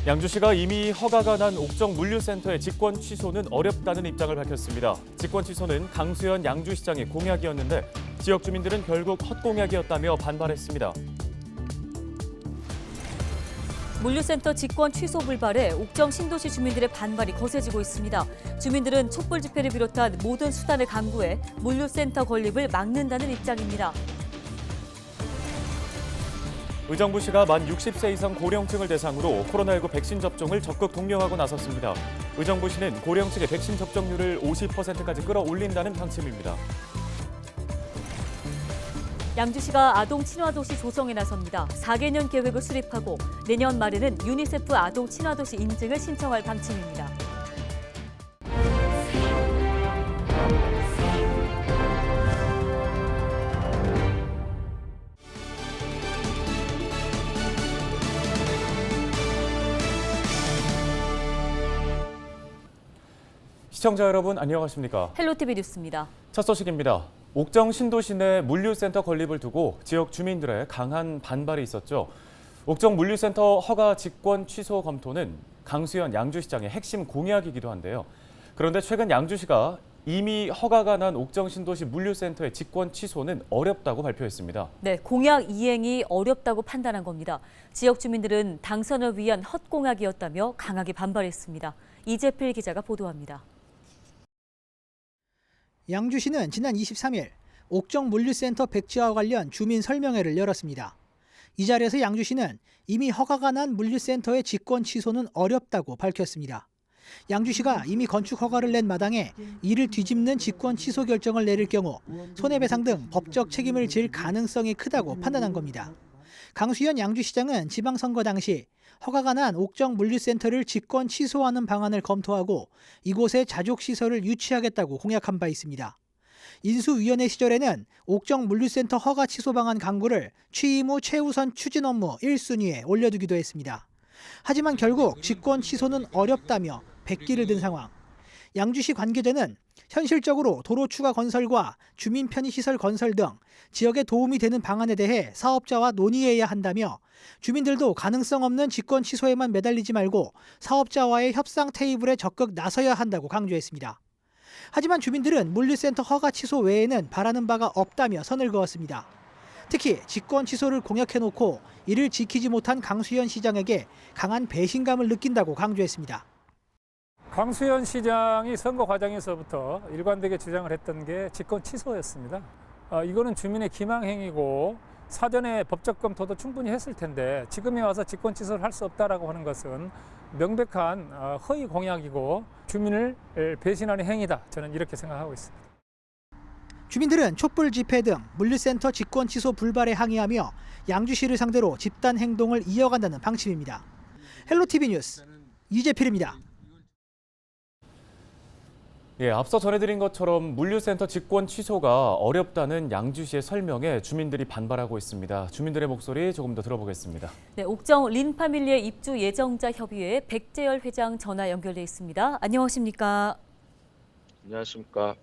양주시가 이미 허가가 난 옥정 물류센터의 직권 취소는 어렵다는 입장을 밝혔습니다. 직권 취소는 강수현 양주시장의 공약이었는데 지역 주민들은 결국 헛공약이었다며 반발했습니다. 물류센터 직권 취소 불발에 옥정 신도시 주민들의 반발이 거세지고 있습니다. 주민들은 촛불 집회를 비롯한 모든 수단을 강구해 물류센터 건립을 막는다는 입장입니다. 의정부시가 만 60세 이상 고령층을 대상으로 코로나19 백신 접종을 적극 독려하고 나섰습니다. 의정부시는 고령층의 백신 접종률을 50%까지 끌어올린다는 방침입니다. 양주시가 아동 친화 도시 조성에 나섭니다. 4개년 계획을 수립하고 내년 말에는 유니세프 아동 친화 도시 인증을 신청할 방침입니다. 시청자 여러분 안녕하십니까? 헬로티비 뉴스입니다. 첫 소식입니다. 옥정 신도시 내 물류센터 건립을 두고 지역 주민들의 강한 반발이 있었죠. 옥정 물류센터 허가 직권 취소 검토는 강수현 양주시장의 핵심 공약이기도 한데요. 그런데 최근 양주시가 이미 허가가 난 옥정 신도시 물류센터의 직권 취소는 어렵다고 발표했습니다. 네, 공약 이행이 어렵다고 판단한 겁니다. 지역 주민들은 당선을 위한 헛공약이었다며 강하게 반발했습니다. 이재필 기자가 보도합니다. 양주시는 지난 23일 옥정 물류센터 백지화와 관련 주민 설명회를 열었습니다. 이 자리에서 양주시는 이미 허가가 난 물류센터의 직권 취소는 어렵다고 밝혔습니다. 양주시가 이미 건축 허가를 낸 마당에 이를 뒤집는 직권 취소 결정을 내릴 경우 손해배상 등 법적 책임을 질 가능성이 크다고 판단한 겁니다. 강수현 양주시장은 지방선거 당시 허가가 난 옥정 물류센터를 직권 취소하는 방안을 검토하고 이곳에 자족시설을 유치하겠다고 공약한 바 있습니다. 인수위원회 시절에는 옥정 물류센터 허가 취소 방안 강구를 취임 후 최우선 추진 업무 1순위에 올려두기도 했습니다. 하지만 결국 직권 취소는 어렵다며 백기를 든 상황. 양주시 관계자는 현실적으로 도로 추가 건설과 주민 편의시설 건설 등 지역에 도움이 되는 방안에 대해 사업자와 논의해야 한다며 주민들도 가능성 없는 직권 취소에만 매달리지 말고 사업자와의 협상 테이블에 적극 나서야 한다고 강조했습니다. 하지만 주민들은 물류센터 허가 취소 외에는 바라는 바가 없다며 선을 그었습니다. 특히 직권 취소를 공약해놓고 이를 지키지 못한 강수현 시장에게 강한 배신감을 느낀다고 강조했습니다. 강수현 시장이 선거 과정에서부터 일관되게 주장을 했던 게 직권 취소였습니다. 이거는 주민의 기망행위고 사전에 법적 검토도 충분히 했을 텐데 지금에 와서 직권 취소를 할 수 없다라고 하는 것은 명백한 허위 공약이고 주민을 배신하는 행위다. 저는 이렇게 생각하고 있습니다. 주민들은 촛불 집회 등 물류센터 직권 취소 불발에 항의하며 양주시를 상대로 집단 행동을 이어간다는 방침입니다. 헬로티비 뉴스 이재필입니다. 예, 앞서 전해드린 것처럼 물류센터 직권 취소가 어렵다는 양주시의 설명에 주민들이 반발하고 있습니다. 주민들의 목소리 조금 더 들어보겠습니다. 네, 옥정 린파밀리의 입주 예정자 협의회 백재열 회장 전화 연결돼 있습니다. 안녕하십니까? 안녕하십니까.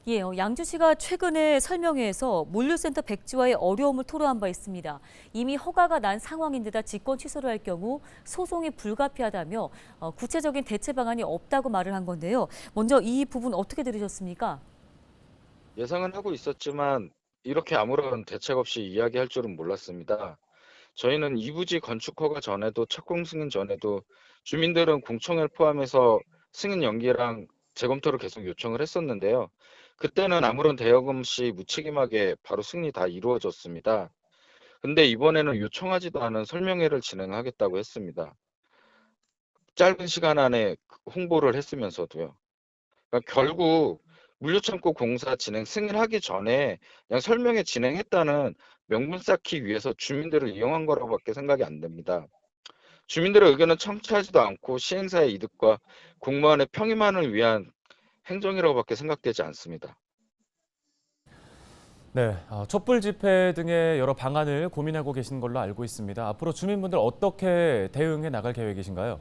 예, 양주시가 최근에 설명회에서 물류센터 백지화의 어려움을 토로한 바 있습니다. 이미 허가가 난 상황인데다 직권 취소를 할 경우 소송이 불가피하다며 구체적인 대체 방안이 없다고 말을 한 건데요. 먼저 이 부분 어떻게 들으셨습니까? 예상은 하고 있었지만 이렇게 아무런 대책 없이 이야기할 줄은 몰랐습니다. 저희는 이부지 건축 허가 전에도 착공 승인 전에도 주민들은 공청회를 포함해서 승인 연기랑 재검토를 계속 요청을 했었는데요. 그때는 아무런 대응 없이 무책임하게 바로 승인이 다 이루어졌습니다. 근데 이번에는 요청하지도 않은 설명회를 진행하겠다고 했습니다. 짧은 시간 안에 홍보를 했으면서도요. 그러니까 결국 물류창고 공사 진행 승인하기 전에 그냥 설명회 진행했다는 명분 쌓기 위해서 주민들을 이용한 거라고밖에 생각이 안 됩니다. 주민들의 의견은 청취하지도 않고 시행사의 이득과 공무원의 평의만을 위한 행정이라고밖에 생각되지 않습니다. 네, 촛불 집회 등의 여러 방안을 고민하고 계신 걸로 알고 있습니다. 앞으로 주민분들 어떻게 대응해 나갈 계획이신가요?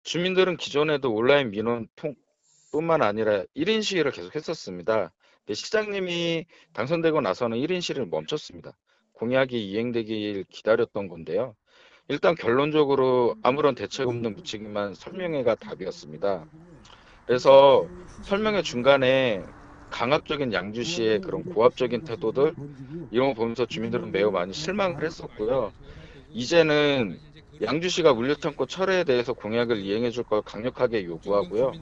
주민들은 기존에도 온라인 민원뿐만 아니라 1인 시위를 계속 했었습니다. 근데 시장님이 당선되고 나서는 1인 시위를 멈췄습니다. 공약이 이행되길 기다렸던 건데요. 일단 결론적으로 아무런 대책 없는 묻히기만 설명회가 답이었습니다. 그래서 설명회 중간에 강압적인 양주시의 그런 고압적인 태도들 이런 거 보면서 주민들은 매우 많이 실망을 했었고요. 이제는 양주시가 물류창고 철회에 대해서 공약을 이행해 줄 걸 강력하게 요구하고요.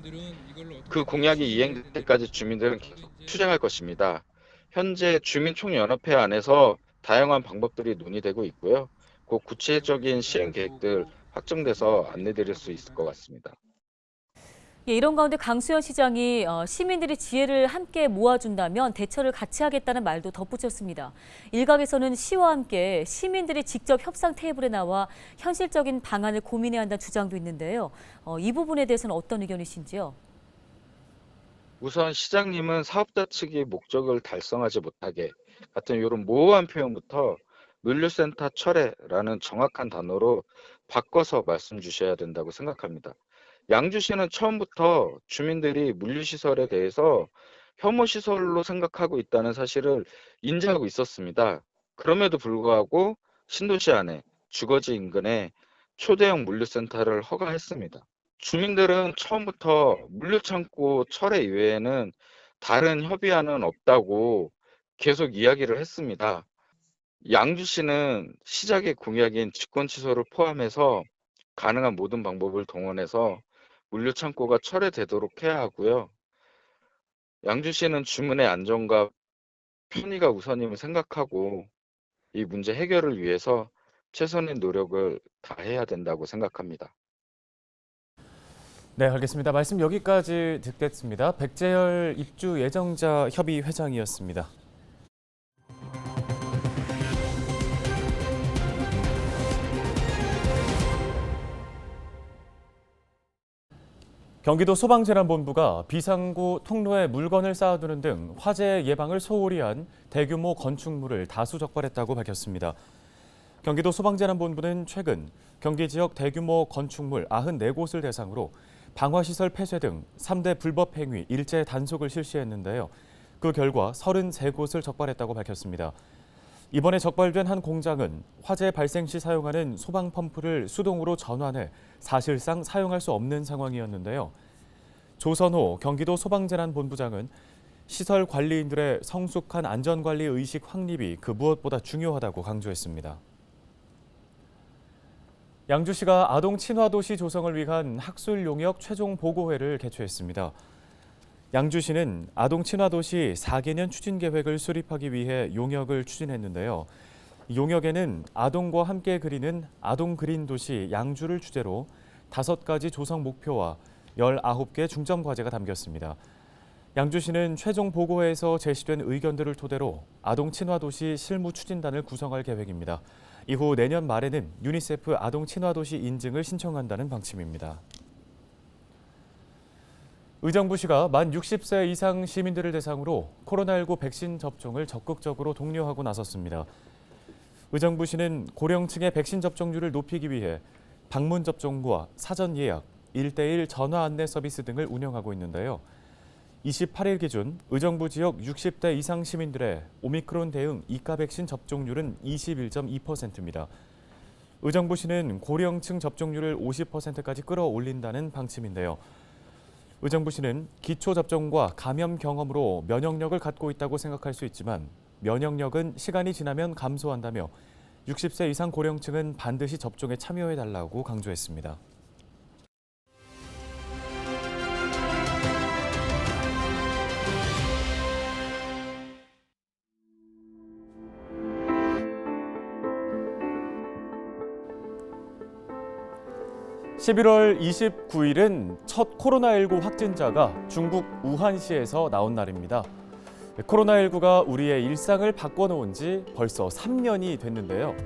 그 공약이 이행될 때까지 주민들은 계속 투쟁할 것입니다. 현재 주민총연합회 안에서 다양한 방법들이 논의되고 있고요. 그 구체적인 시행 계획들 확정돼서 안내드릴 수 있을 것 같습니다. 예, 이런 가운데 강수현 시장이 시민들이 지혜를 함께 모아준다면 대처를 같이 하겠다는 말도 덧붙였습니다. 일각에서는 시와 함께 시민들이 직접 협상 테이블에 나와 현실적인 방안을 고민해야 한다는 주장도 있는데요. 이 부분에 대해서는 어떤 의견이신지요? 우선 시장님은 사업자 측이 목적을 달성하지 못하게 같은 이런 모호한 표현부터 물류센터 철회라는 정확한 단어로 바꿔서 말씀 주셔야 된다고 생각합니다. 양주시는 처음부터 주민들이 물류시설에 대해서 혐오시설로 생각하고 있다는 사실을 인지하고 있었습니다. 그럼에도 불구하고 신도시 안에 주거지 인근에 초대형 물류센터를 허가했습니다. 주민들은 처음부터 물류창고 철회 이외에는 다른 협의안은 없다고 계속 이야기를 했습니다. 양주시는 시작의 공약인 직권 취소를 포함해서 가능한 모든 방법을 동원해서 물류창고가 철회되도록 해야 하고요. 양주시는 주민의 안전과 편의가 우선임을 생각하고 이 문제 해결을 위해서 최선의 노력을 다해야 된다고 생각합니다. 네, 알겠습니다. 말씀 여기까지 듣겠습니다. 백재열 입주 예정자 협의 회장이었습니다. 경기도 소방재난본부가 비상구 통로에 물건을 쌓아두는 등 화재 예방을 소홀히 한 대규모 건축물을 다수 적발했다고 밝혔습니다. 경기도 소방재난본부는 최근 경기 지역 대규모 건축물 94곳을 대상으로 방화시설 폐쇄 등 3대 불법 행위 일제 단속을 실시했는데요. 그 결과 33곳을 적발했다고 밝혔습니다. 이번에 적발된 한 공장은 화재 발생 시 사용하는 소방 펌프를 수동으로 전환해 사실상 사용할 수 없는 상황이었는데요. 조선호 경기도 소방재난본부장은 시설 관리인들의 성숙한 안전관리 의식 확립이 그 무엇보다 중요하다고 강조했습니다. 양주시가 아동 친화도시 조성을 위한 학술 용역 최종 보고회를 개최했습니다. 양주시는 아동 친화도시 4개년 추진 계획을 수립하기 위해 용역을 추진했는데요. 용역에는 아동과 함께 그리는 아동 그린 도시 양주를 주제로 5가지 조성 목표와 19개 중점 과제가 담겼습니다. 양주시는 최종 보고회에서 제시된 의견들을 토대로 아동 친화도시 실무 추진단을 구성할 계획입니다. 이후 내년 말에는 유니세프 아동 친화도시 인증을 신청한다는 방침입니다. 의정부시가 만 60세 이상 시민들을 대상으로 코로나19 백신 접종을 적극적으로 독려하고 나섰습니다. 의정부시는 고령층의 백신 접종률을 높이기 위해 방문 접종과 사전 예약, 1:1 전화 안내 서비스 등을 운영하고 있는데요. 28일 기준 의정부 지역 60대 이상 시민들의 오미크론 대응 2가 백신 접종률은 21.2%입니다. 의정부시는 고령층 접종률을 50%까지 끌어올린다는 방침인데요. 의정부시는 기초 접종과 감염 경험으로 면역력을 갖고 있다고 생각할 수 있지만 면역력은 시간이 지나면 감소한다며 60세 이상 고령층은 반드시 접종에 참여해달라고 강조했습니다. (11월 29일은) 첫 코로나19 확진자가 중국 우한시에서 나온 날입니다. 코로나19가 우리의 일상을 바꿔놓은 지 벌써 3년이 됐는데요.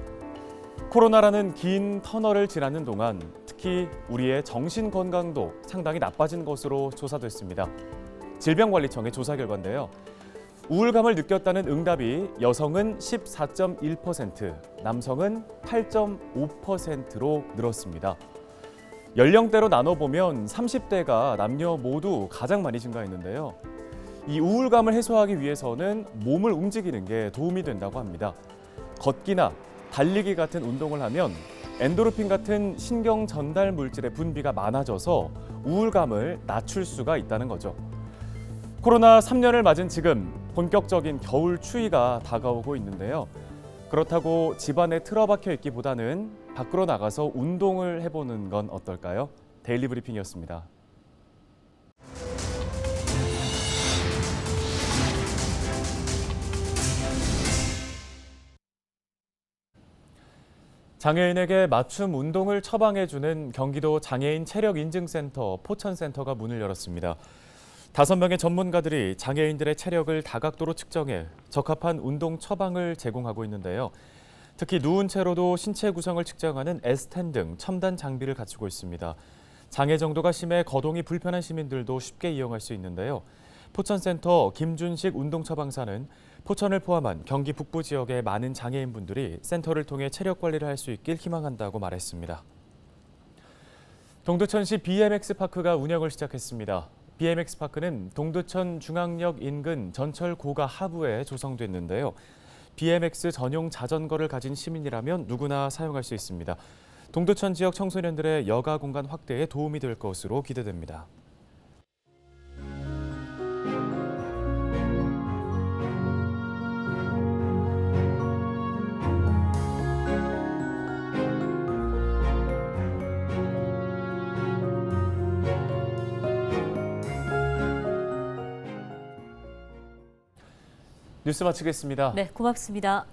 코로나라는 긴 터널을 지나는 동안 특히 우리의 정신 건강도 상당히 나빠진 것으로 조사됐습니다. 질병관리청의 조사 결과인데요. 우울감을 느꼈다는 응답이 여성은 14.1%, 남성은 8.5%로 늘었습니다. 연령대로 나눠보면 30대가 남녀 모두 가장 많이 증가했는데요. 이 우울감을 해소하기 위해서는 몸을 움직이는 게 도움이 된다고 합니다. 걷기나 달리기 같은 운동을 하면 엔도르핀 같은 신경 전달 물질의 분비가 많아져서 우울감을 낮출 수가 있다는 거죠. 코로나 3년을 맞은 지금 본격적인 겨울 추위가 다가오고 있는데요. 그렇다고 집안에 틀어박혀 있기보다는 밖으로 나가서 운동을 해보는 건 어떨까요? 데일리 브리핑이었습니다. 장애인에게 맞춤 운동을 처방해주는 경기도 장애인 체력인증센터 포천센터가 문을 열었습니다. 5명의 전문가들이 장애인들의 체력을 다각도로 측정해 적합한 운동 처방을 제공하고 있는데요. 특히 누운 채로도 신체 구성을 측정하는 S텐 등 첨단 장비를 갖추고 있습니다. 장애 정도가 심해 거동이 불편한 시민들도 쉽게 이용할 수 있는데요. 포천센터 김준식 운동처방사는 포천을 포함한 경기 북부 지역의 많은 장애인분들이 센터를 통해 체력 관리를 할 수 있길 희망한다고 말했습니다. 동두천시 BMX 파크가 운영을 시작했습니다. BMX 파크는 동두천 중앙역 인근 전철 고가 하부에 조성됐는데요. BMX 전용 자전거를 가진 시민이라면 누구나 사용할 수 있습니다. 동두천 지역 청소년들의 여가 공간 확대에 도움이 될 것으로 기대됩니다. 뉴스 마치겠습니다. 네, 고맙습니다.